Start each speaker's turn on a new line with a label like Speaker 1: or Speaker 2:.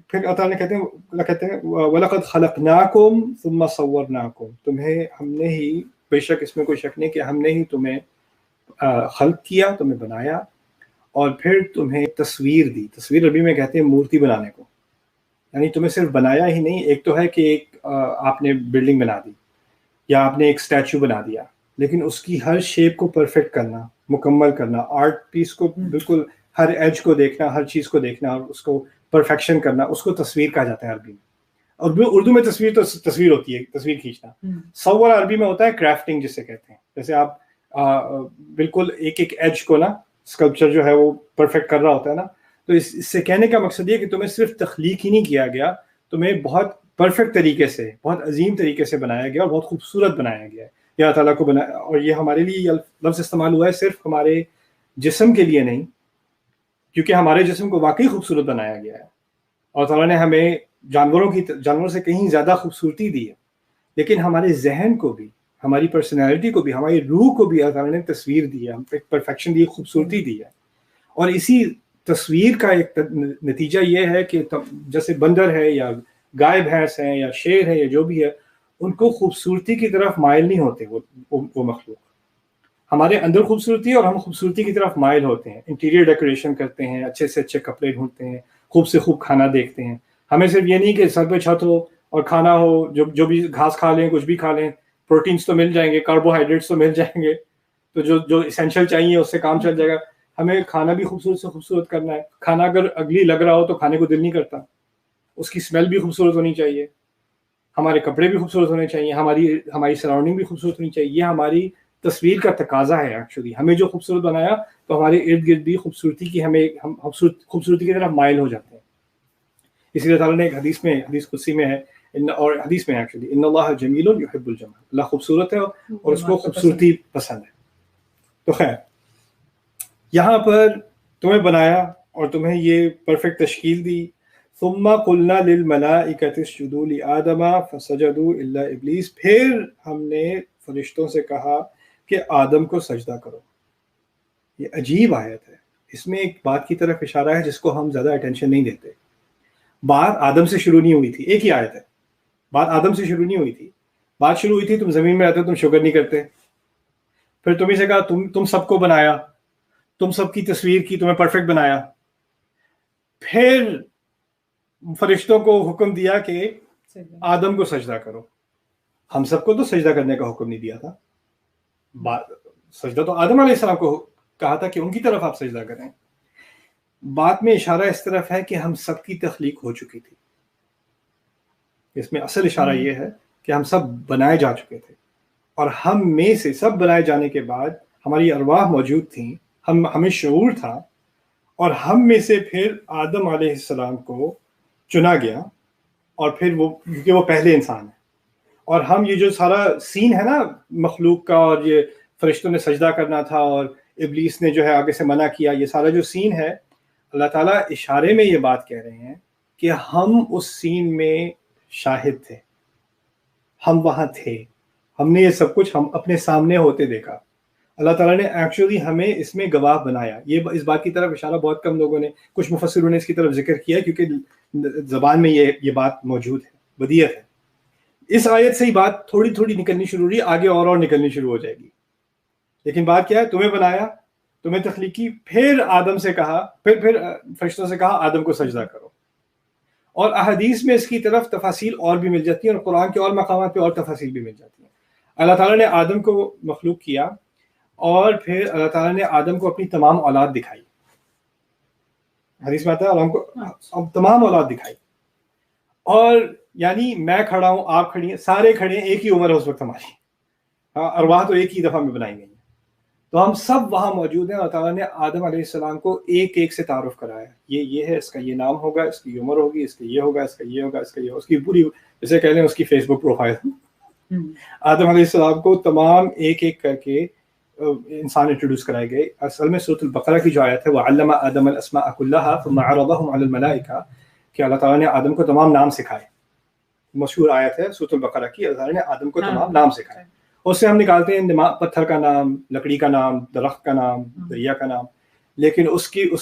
Speaker 1: پھر اللہ تعالیٰ کہتے ہیں وَلَقَدْ خَلَقْنَاكُمْ ثُمَّ صَوَّرْنَاكُمْ، تمہیں ہم نے ہی، بے شک اس میں کوئی شک نہیں کہ ہم نے ہی تمہیں خلق کیا، تمہیں بنایا، اور پھر تمہیں تصویر دی. تصویر عربی میں کہتے ہیں مورتی بنانے کو، یعنی تمہیں صرف بنایا ہی نہیں. ایک تو ہے کہ ایک آپ نے بلڈنگ بنا دی یا آپ نے ایک اسٹیچو بنا دیا، لیکن اس کی ہر شیپ کو پرفیکٹ کرنا، مکمل کرنا، آرٹ پیس کو بالکل ہر ایج کو دیکھنا، ہر چیز کو دیکھنا اور اس کو پرفیکشن کرنا، اس کو تصویر کہا جاتا ہے عربی میں. اور اردو میں تصویر تو تصویر ہوتی ہے، تصویر کھینچنا. صور عربی میں ہوتا ہے کرافٹنگ جسے کہتے ہیں. جیسے آپ بالکل ایک ایک ایج کو نا اسکلپچر جو ہے وہ پرفیکٹ کر رہا ہوتا ہے نا. تو اس سے کہنے کا مقصد یہ کہ تمہیں صرف تخلیق ہی نہیں کیا گیا، تمہیں بہت پرفیکٹ طریقے سے، بہت عظیم طریقے سے بنایا گیا اور بہت خوبصورت بنایا گیا ہے. یہ اللہ تعالیٰ کو بنایا، اور یہ ہمارے لیے یہ لفظ استعمال ہوا ہے صرف ہمارے جسم کے لیے نہیں، کیونکہ ہمارے جسم کو واقعی خوبصورت بنایا گیا ہے. اور تعالیٰ نے ہمیں جانوروں سے کہیں زیادہ خوبصورتی دی ہے، لیکن ہمارے ذہن کو بھی، ہماری پرسنالٹی کو بھی، ہماری روح کو بھی اللہ تعالیٰ نے تصویر دی ہے، ایک پرفیکشن دی، خوبصورتی دی ہے. اور اسی تصویر کا ایک نتیجہ یہ ہے کہ جیسے بندر ہے یا گائے بھینس ہیں یا شیر ہے یا جو بھی ہے، ان کو خوبصورتی کی طرف مائل نہیں ہوتے وہ مخلوق. ہمارے اندر خوبصورتی ہے اور ہم خوبصورتی کی طرف مائل ہوتے ہیں، انٹیریئر ڈیکوریشن کرتے ہیں، اچھے سے اچھے کپڑے ڈھونڈتے ہیں، خوب سے خوب کھانا دیکھتے ہیں. ہمیں صرف یہ نہیں کہ سر پہ چھت ہو اور کھانا ہو، جو بھی گھاس کھا لیں، کچھ بھی کھا لیں، پروٹینس تو مل جائیں گے، کاربوہائیڈریٹس تو مل جائیں گے، تو جو اسینشیل چاہیے اس سے کام چل جائے گا. ہمیں کھانا بھی خوبصورت سے خوبصورت کرنا ہے. کھانا اگر اگلی لگ رہا ہو تو کھانے کو دل نہیں کرتا. اس کی اسمیل بھی خوبصورت ہونی چاہیے، ہمارے کپڑے بھی خوبصورت ہونے چاہیے، ہماری سراؤنڈنگ بھی خوبصورت ہونی چاہیے. یہ ہماری تصویر کا تقاضا ہے. ایکچولی ہمیں جو خوبصورت بنایا تو ہمارے ارد گرد بھی خوبصورتی کی، ہم خوبصورتی کی طرف مائل ہو جاتے ہیں. اسی لیے تعالیٰ نے ایک حدیث قدسی میں ہے، اور حدیث میں ایکچولی ان اللہ جمیل یحب الجمال، اللہ خوبصورت ہے اور اس کو خوبصورتی پسند ہے. تو خیر، یہاں پر تمہیں بنایا اور تمہیں یہ پرفیکٹ تشکیل دی. ثم قلنا للملائکۃ اسجدوا لآدم فسجدوا الا ابلیس، پھر ہم نے فرشتوں سے کہا کہ آدم کو سجدہ کرو. یہ عجیب آیت ہے، اس میں ایک بات کی طرف اشارہ ہے جس کو ہم زیادہ اٹینشن نہیں دیتے. بات آدم سے شروع نہیں ہوئی تھی، ایک ہی آیت ہے، بات آدم سے شروع نہیں ہوئی تھی. بات شروع ہوئی تھی تم زمین میں رہتے، تم شکر نہیں کرتے. پھر تمہیں سے کہا تم سب کو بنایا، تم سب کی تصویر کی، تمہیں پرفیکٹ بنایا. پھر فرشتوں کو حکم دیا کہ آدم کو سجدہ کرو. ہم سب کو تو سجدہ کرنے کا حکم نہیں دیا تھا، سجدہ تو آدم علیہ السلام کو کہا تھا کہ ان کی طرف آپ سجدہ کریں. بات میں اشارہ اس طرف ہے کہ ہم سب کی تخلیق ہو چکی تھی. اس میں اصل اشارہ یہ ہے کہ ہم سب بنائے جا چکے تھے، اور ہم میں سے سب بنائے جانے کے بعد ہماری ارواح موجود تھیں، ہمیں شعور تھا، اور ہم میں سے پھر آدم علیہ السلام کو چنا گیا. اور پھر کیونکہ وہ پہلے انسان ہیں، اور ہم یہ جو سارا سین ہے نا مخلوق کا، اور یہ فرشتوں نے سجدہ کرنا تھا اور ابلیس نے جو ہے آگے سے منع کیا، یہ سارا جو سین ہے، اللہ تعالیٰ اشارے میں یہ بات کہہ رہے ہیں کہ ہم اس سین میں شاہد تھے، ہم وہاں تھے، ہم نے یہ سب کچھ ہم اپنے سامنے ہوتے دیکھا. اللہ تعالیٰ نے ایکچولی ہمیں اس میں گواہ بنایا. اس بات کی طرف اشارہ بہت کم لوگوں نے، کچھ مفسروں نے اس کی طرف ذکر کیا کیونکہ زبان میں یہ بات موجود ہے، بدیہت ہے. اس آیت سے ہی بات تھوڑی تھوڑی نکلنی شروع ہوئی، آگے اور نکلنی شروع ہو جائے گی. لیکن بات کیا ہے؟ تمہیں بنایا، تمہیں تخلیق کی، پھر آدم سے کہا، پھر فرشتوں سے کہا آدم کو سجدہ کرو. اور احادیث میں اس کی طرف تفاصیل اور بھی مل جاتی ہیں، اور قرآن کے اور مقامات پہ اور تفاصیل بھی مل جاتی ہیں. اللہ تعالیٰ نے آدم کو مخلوق کیا، اور پھر اللہ تعالیٰ نے آدم کو اپنی تمام اولاد دکھائی. حدیث میں آتا ہے آدم کو تمام اولاد دکھائی. اور یعنی میں کھڑا ہوں، آپ کھڑی ہیں، سارے کھڑے ہیں، ایک ہی عمر ہے اس وقت ہماری. ارواح تو ایک ہی دفعہ میں بنائی گئی ہیں، تو ہم سب وہاں موجود ہیں. اللہ تعالیٰ نے آدم علیہ السلام کو ایک ایک سے تعارف کرایا. یہ ہے، اس کا یہ نام ہوگا، اس کی عمر ہوگی، اس کا یہ ہوگا، اس کا یہ ہوگا، اس کا یہ ہوگا، اس کی پوری، جیسے کہہ لیں اس کی فیس بک پروفائل. آدم علیہ السلام کو تمام ایک ایک کر کے انسان انٹروڈیوس کرائے گئے. اصل میں سورۃ البقرہ کی جو آیت ہے وَعَلَّمَ آدَمَ الْأَسْمَاءَ كُلَّهَا ثُمَّ عَرَضَهُمْ عَلَى الْمَلَائِكَةِ، کہ اللہ تعالیٰ نے آدم کو تمام نام سکھائے. مشہور آیت ہے سورۃ البقرہ کی، اللہ تعالیٰ نے آدم کو تمام نام سکھائے. اس سے ہم نکالتے ہیں پتھر کا نام، لکڑی کا نام، درخت کا نام، دریا کا نام، لیکن اس